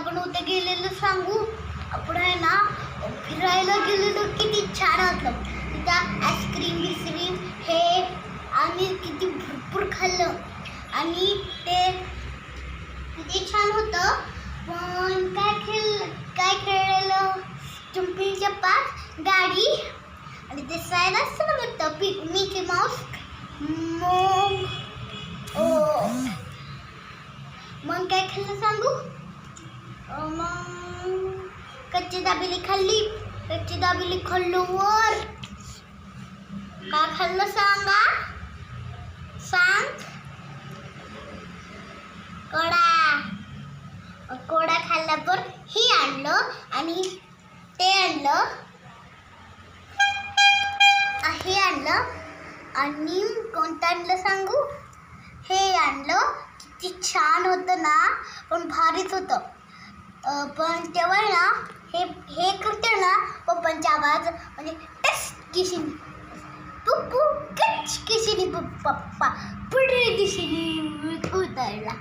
आपण उद्या गेलेलं सांगू. आपण आहे ना फिरायला गेलेलो, किती छान होतं तिथं. आईस्क्रीम बिस्क्रीम हे आणि किती भरपूर खाल्लं आणि ते किती छान होतं. पण काय खेळलेलं जुंपीच्या पास गाडी आणि ते सायला असतं ना मिकी माऊस. मग काय खाल्लं सांगू. मग कच्ची दाबेली खाल्ली. कच्ची दाबेली खाल्ल्यावर काय खाल्लं सांग. कोडा खाल्ल्यावर हे आणलं आणि ते आणलं, हे आणलं आणि कोणतं आणलं सांगू. हे आणलं. किती छान होतं ना, पण भारीच होतं. पण तेव्हा ना हे करते ना पप्पांचा आवाज म्हणजे टस किशिनी पप्पू कच किशिनी पप्पा पुढे दिशेने उतरला.